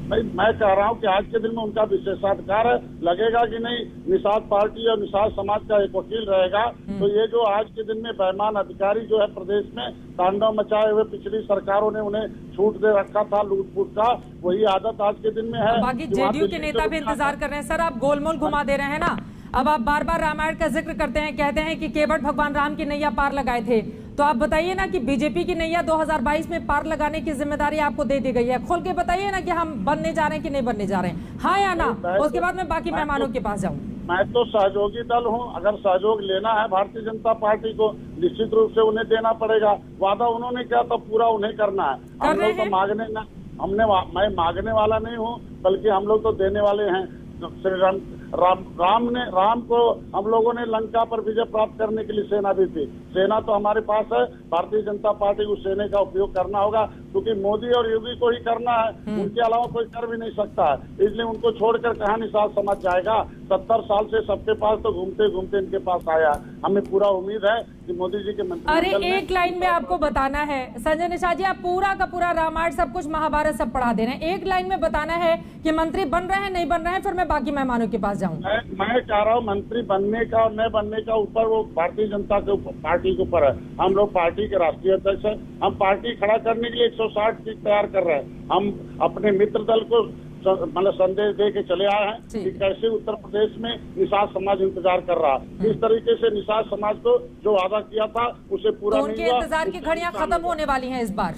मैं कह रहा हूँ कि आज के दिन में उनका विशेषाधिकार है, लगेगा कि नहीं निषाद पार्टी और निषाद समाज का एक वकील रहेगा, तो ये जो आज के दिन में बेईमान अधिकारी जो है प्रदेश में तांडव मचाए हुए, पिछली सरकारों ने उन्हें छूट दे रखा था लूट-फूट का, वही आदत आज के दिन में है। बाकी जेडीयू के नेता भी इंतजार कर रहे हैं। सर आप गोलमोल घुमा दे रहे हैं ना। अब आप बार बार रामायण का जिक्र करते हैं, कहते हैं कि केवट भगवान राम की नैया पार लगाए थे, तो आप बताइए ना कि बीजेपी की नैया 2022 में पार लगाने की जिम्मेदारी आपको दे दी गई है। खोल के बताइए ना कि हम बनने जा रहे हैं कि नहीं बनने जा रहे हैं, हाँ या ना? उसके बाद मैं बाकी मेहमानों के पास जाऊँ। मैं तो सहयोगी दल हूँ, अगर सहयोग लेना है भारतीय जनता पार्टी को, निश्चित रूप से उन्हें देना पड़ेगा। वादा उन्होंने किया तो पूरा उन्हें करना है। हम लोग तो मांगने ना, मैं मांगने वाला नहीं हूँ, बल्कि हम लोग तो देने वाले हैं। श्री राम को हम लोगों ने लंका पर विजय प्राप्त करने के लिए सेना दी थी। सेना तो हमारे पास है, भारतीय जनता पार्टी को सेना का उपयोग करना होगा, क्योंकि मोदी और योगी को ही करना है, उनके अलावा कोई कर भी नहीं सकता है। इसलिए उनको छोड़कर कहाँ निषाद समझ जाएगा। 70 साल से सबके पास तो घूमते घूमते इनके पास आया। हमें पूरा उम्मीद है कि मोदी जी के मंत्रिमंडल अरे एक लाइन में आपको बताना है संजय निषाद जी, आप पूरा का पूरा रामायण सब कुछ महाभारत सब पढ़ा दे रहे हैं। एक लाइन में बताना है कि मंत्री बन रहे हैं नहीं बन रहे हैं, फिर मैं बाकी मेहमानों के पास जाऊँ। मैं कह रहा हूँ मंत्री बनने का और न बनने का ऊपर वो भारतीय जनता के पार्टी के ऊपर है। हम लोग पार्टी के राष्ट्रीय अध्यक्ष हैं, हम पार्टी खड़ा करने के लिए 160 सीट तैयार कर रहे हैं। हम अपने मित्र दल को मतलब संदेश दे के चले आए हैं कि कैसे उत्तर प्रदेश में निषाद समाज इंतजार कर रहा है। इस तरीके से निषाद समाज को जो वादा किया था उसे पूरा नहीं हुआ। उनके इंतजार की घड़ियां खत्म होने वाली हैं इस बार।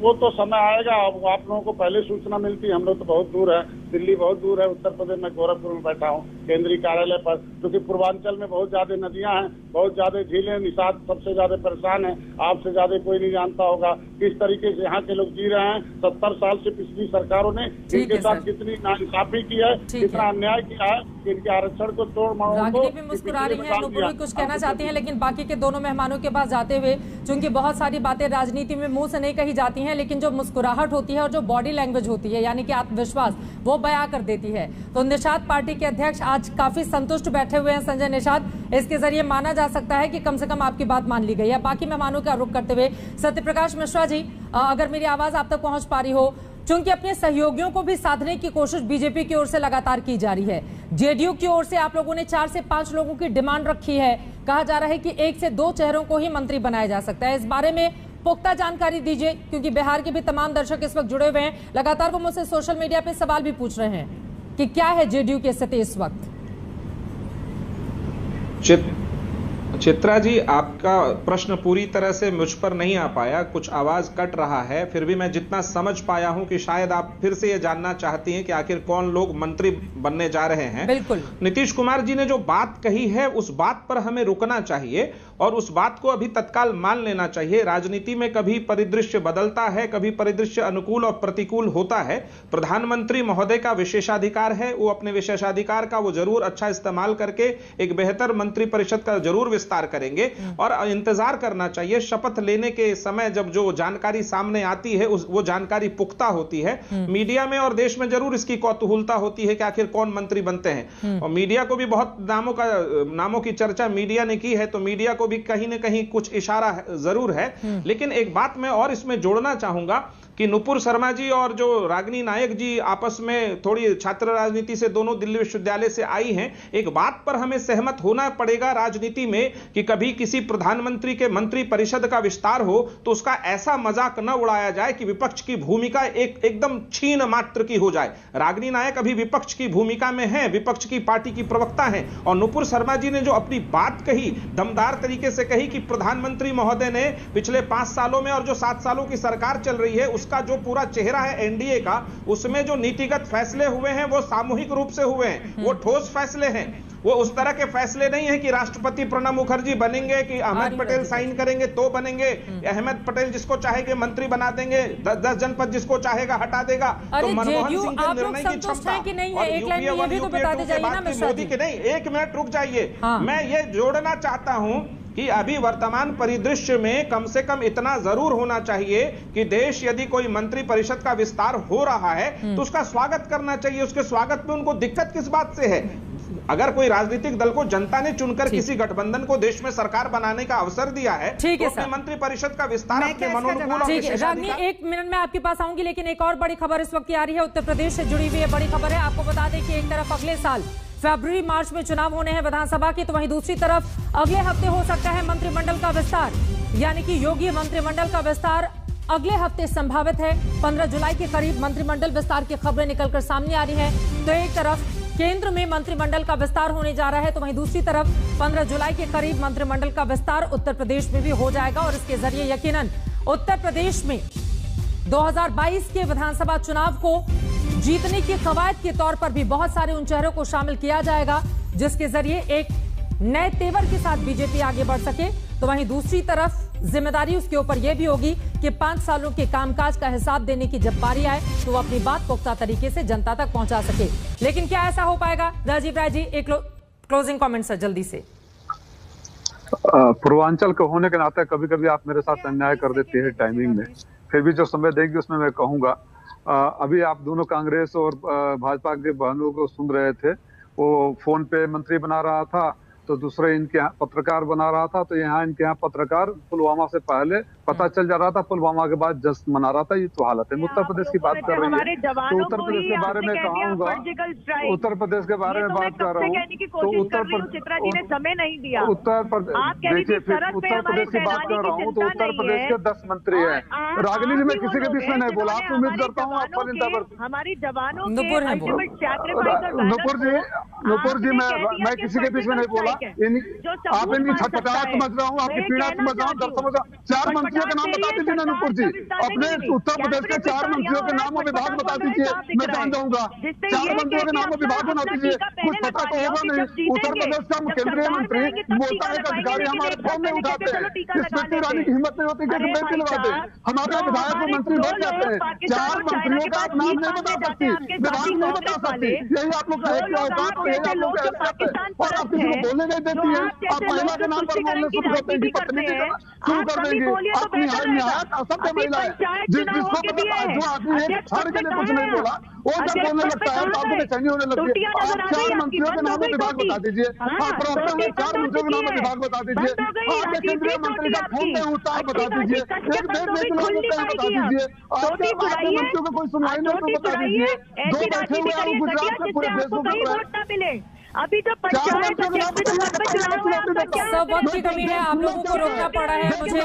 वो तो समय आएगा। अब आप लोगों को पहले सूचना मिलती है। हम लोग तो बहुत दूर है, दिल्ली बहुत दूर है, उत्तर प्रदेश में गोरखपुर में बैठा हूँ केंद्रीय कार्यालय पर, क्योंकि पूर्वांचल में बहुत ज्यादा नदियां हैं, बहुत ज्यादा झीलें, निषाद सबसे ज्यादा परेशान है। आपसे ज्यादा कोई नहीं जानता होगा किस तरीके से यहाँ के लोग जी रहे हैं। 70 साल से पिछली सरकारों ने इनके साथ कितनी नाइंसाफी की है, कितना अन्याय किया है, इनके आरक्षण को तोड़ मरोड़ रागिनी भी मुस्कुरा रही है, नुपुर भी कुछ कहना चाहती हैं, लेकिन बाकी के दोनों मेहमानों के पास जाते हुए, चूंकि बहुत सारी बातें राजनीति में मुंह से नहीं कही जाती हैं, लेकिन जो मुस्कुराहट होती है और जो बॉडी लैंग्वेज होती है, यानी कि आत्मविश्वास, वो बयां कर देती है। तो निषाद पार्टी के अध्यक्ष आज काफी संतुष्ट बैठे हुए हैं। संजय निषाद, इसके जरिए माना जा सकता है कि कम से कम आपकी बात मान ली गई है। बाकी मेहमानों का रुख करते हुए सत्यप्रकाश मिश्रा जी, अगर मेरी आवाज आप तक पहुंच पा रही हो, चूंकि अपने सहयोगियों को भी साधने की कोशिश बीजेपी की ओर से लगातार की जा रही है, जेडीयू की ओर से आप लोगों ने 4 से 5 लोगों की डिमांड रखी है। कहा जा रहा है कि 1 से 2 चेहरों को ही मंत्री बनाया जा सकता है। इस बारे में पुख्ता जानकारी दीजिए, क्योंकि बिहार के भी तमाम दर्शक इस वक्त जुड़े हुए हैं। लगातार वो मुझसे सोशल मीडिया पे सवाल भी पूछ रहे हैं कि क्या है जेडीयू की स्थिति इस वक्त। चित्रा जी, आपका प्रश्न पूरी तरह से मुझ पर नहीं आ पाया, कुछ आवाज कट रहा है, फिर भी मैं जितना समझ पाया हूं कि शायद आप फिर से ये जानना चाहती हैं कि आखिर कौन लोग मंत्री बनने जा रहे हैं। बिल्कुल। नीतीश कुमार जी ने जो बात कही है उस बात पर हमें रुकना चाहिए और उस बात को अभी तत्काल मान लेना चाहिए। राजनीति में कभी परिदृश्य बदलता है, कभी परिदृश्य अनुकूल और प्रतिकूल होता है। प्रधानमंत्री महोदय का विशेषाधिकार है, वो अपने विशेषाधिकार का वो जरूर अच्छा इस्तेमाल करके एक बेहतर मंत्री परिषद का जरूर विस्तार करेंगे और इंतजार करना चाहिए। शपथ लेने के समय जब जो जानकारी सामने आती है वो जानकारी पुख्ता होती है। मीडिया में और देश में जरूर इसकी कौतूहलता होती है कि आखिर कौन मंत्री बनते हैं, और मीडिया को भी बहुत नामों की चर्चा मीडिया ने की है, तो मीडिया को भी कहीं ना कहीं कुछ इशारा जरूर है। लेकिन एक बात मैं और इसमें जोड़ना चाहूंगा कि नुपुर शर्मा जी और जो रागिनी नायक जी आपस में थोड़ी छात्र राजनीति से दोनों दिल्ली विश्वविद्यालय से आई हैं, एक बात पर हमें सहमत होना पड़ेगा राजनीति में कि कभी किसी प्रधानमंत्री के मंत्री परिषद का विस्तार हो तो उसका ऐसा मजाक न उड़ाया जाए कि विपक्ष की भूमिका एकदम छीन मात्र की हो जाए। रागिनी नायक अभी विपक्ष की भूमिका में है, विपक्ष की पार्टी की प्रवक्ता है, और नुपुर शर्मा जी ने जो अपनी बात कही, दमदार तरीके से कही कि प्रधानमंत्री महोदय ने पिछले 5 सालों में और जो 7 सालों की सरकार चल रही है उसका जो पूरा चेहरा है एनडीए का, उसमें जो नीतिगत फैसले हुए हैं वो सामूहिक रूप से हुए हैं, वो ठोस फैसले हैं। वो उस तरह के फैसले नहीं है कि राष्ट्रपति प्रणब मुखर्जी बनेंगे कि अहमद पटेल साइन करेंगे तो बनेंगे, अहमद पटेल जिसको चाहेंगे मंत्री बना देंगे, 10 जनपद जिसको चाहेगा हटा देगा। तो मनमोहन सिंह के निर्णय की क्षमता और यूपीए 1 यूपीए 2 के बाद की मोदी की नहीं। 1 मिनट रुक जाइए, मैं ये जोड़ना चाहता हूं कि अभी वर्तमान परिदृश्य में कम से कम इतना जरूर होना चाहिए कि देश यदि कोई मंत्री परिषद का विस्तार हो रहा है तो उसका स्वागत करना चाहिए। उसके स्वागत में उनको दिक्कत किस बात से है? अगर कोई राजनीतिक दल को जनता ने चुनकर किसी गठबंधन को देश में सरकार बनाने का अवसर दिया है, ठीक है, तो मंत्री परिषद का विस्तार अपने मनोनुकूल। रागिनी, 1 मिनट में आपके पास आऊंगी, लेकिन एक और बड़ी खबर इस वक्त आ रही है, उत्तर प्रदेश से जुड़ी हुई है बड़ी खबर है। आपको बता दें कि एक तरफ अगले साल फरवरी मार्च में चुनाव होने हैं विधानसभा के, तो वहीं दूसरी तरफ अगले हफ्ते हो सकता है मंत्रिमंडल का विस्तार, यानी कि योगी मंत्रिमंडल का विस्तार अगले हफ्ते संभावित है। 15 जुलाई के करीब मंत्रिमंडल विस्तार की खबरें निकलकर सामने आ रही हैं। तो एक तरफ केंद्र में मंत्रिमंडल का विस्तार होने जा रहा है, तो वहीं दूसरी तरफ 15 जुलाई के करीब मंत्रिमंडल का विस्तार उत्तर प्रदेश में भी हो जाएगा, और इसके जरिए यकीनन उत्तर प्रदेश में 2022 के विधानसभा चुनाव को जीतने की कवायद के तौर पर भी बहुत सारे उन चेहरों को शामिल किया जाएगा जिसके जरिए एक नए तेवर के साथ बीजेपी आगे बढ़ सके। तो वहीं दूसरी तरफ जिम्मेदारी उसके ऊपर यह भी होगी कि 5 सालों के कामकाज का हिसाब देने की जब बारी आए तो वो अपनी बात पुख्ता तरीके से जनता तक पहुंचा सके। लेकिन क्या ऐसा हो पाएगा? राजीव राय जी, एक क्लोजिंग कमेंट सर जल्दी से। पूर्वांचल के होने के नाते कभी कभी आप मेरे साथ अन्याय कर देती है टाइमिंग में, फिर भी जो समय देंगे उसमें मैं कहूंगा। अभी आप दोनों कांग्रेस और भाजपा के बहनों को सुन रहे थे, वो फोन पे मंत्री बना रहा था तो दूसरे इनके यहाँ पत्रकार बना रहा था, तो यहाँ इनके यहाँ पत्रकार पुलवामा से पहले पता चल जा रहा था, पुलवामा के बाद जश्न मना रहा था। ये तो हालत है। उत्तर प्रदेश की बात कर रही है तो उत्तर प्रदेश के बारे में कहूँगा, उत्तर प्रदेश के बारे में बात कर रहा हूँ तो उत्तर प्रदेश देखिए, फिर उत्तर प्रदेश की बात कर रहा हूँ तो उत्तर प्रदेश के 10 मंत्री हैं। रागिनी जी, मैं किसी के बीच में नहीं बोला, आपको उम्मीद करता हूँ आप फल हमारी जवानों नुपुर जी, मैं किसी के बीच में नहीं बोला, आप इनकी छटपटाहट समझ रहा हूँ, आपकी पीड़ा समझ रहा हूँ, दर्द समझ रहा हूँ। 4 मंत्रियों के नाम बता दीजिए नूपुर जी, अपने उत्तर प्रदेश के 4 मंत्रियों के नाम और विभाग बता दीजिए, मैं जान जाऊंगा। 4 मंत्रियों के नाम और विभाग बता दीजिए, कुछ पता तो होगा नहीं। उत्तर प्रदेश का केंद्रीय मंत्री बोलता है कि अधिकारी हमारे फोन नहीं उठाते हैं, इस स्मृति ईरानी की हिम्मत नहीं होती कि बेंच लगाते, हमारे विधायक और मंत्री बढ़ जाते हैं। 4 मंत्रियों का आप नाम नहीं बता सकती, विभाग नहीं बता सकती, यही आप लोग का औकात और यही आप लोग का है। और आप किसी को बोलने नहीं देती है, आप महिला के नाम पर बोलने शुरू करते हैं कि पत्नी के शुरू कर देंगे। आप निहायत असभ्य महिला है, जिसको जो आदमी है हर के लिए कुछ नहीं बोला, वो जब बोलने लगता है तो आपको बेचैनी होने लगती है। आप 4 मंत्रियों के नाम विभाग बता दीजिए, आप प्रवक्ता में 4 मंत्रियों के नाम विभाग बता दीजिए, आपके केंद्रीय मंत्री का फोन नहीं उठता है बता दीजिए, एक देश में चुनाव होता है बता दीजिए, आपके मंत्रियों को कोई सुनवाई नहीं तो बता दीजिए। 2 बैठे हुए हैं गुजरात में पूरे देश में, अभी तो पंचायत सब वक्त की कमी है, आप लोगों को रोकना पड़ा है मुझे।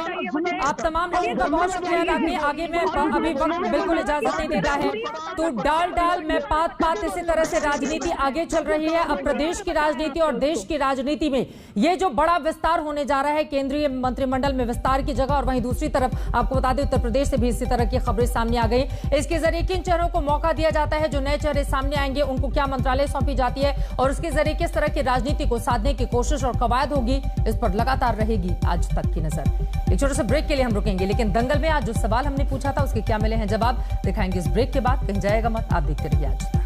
आप तमाम लोगों का बहुत शुक्रिया अदा किए। आगे मैं अभी वक्त बिल्कुल इजाजत नहीं देता है, तो डाल में पात इसी तरह से राजनीति आगे चल रही है। अब प्रदेश की राजनीति और देश की राजनीति में ये जो बड़ा विस्तार होने जा रहा है, केंद्रीय मंत्रिमंडल में विस्तार की जगह, और वहीं दूसरी तरफ आपको बता दें उत्तर प्रदेश से भी इसी तरह की खबरें सामने आ गई। इसके जरिए किन चेहरों को मौका दिया जाता है, जो नए चेहरे सामने आएंगे उनको क्या मंत्रालय सौंपी जाती है, और उसके जरिए किस तरह की राजनीति को साधने की कोशिश और कवायद होगी, इस पर लगातार रहेगी आज तक की नजर। एक छोटे से ब्रेक के लिए हम रुकेंगे, लेकिन दंगल में आज जो सवाल हमने पूछा था उसके क्या मिले हैं जवाब, दिखाएंगे इस ब्रेक के बाद। कहीं जाएगा मत, आप देखते रहिए आज।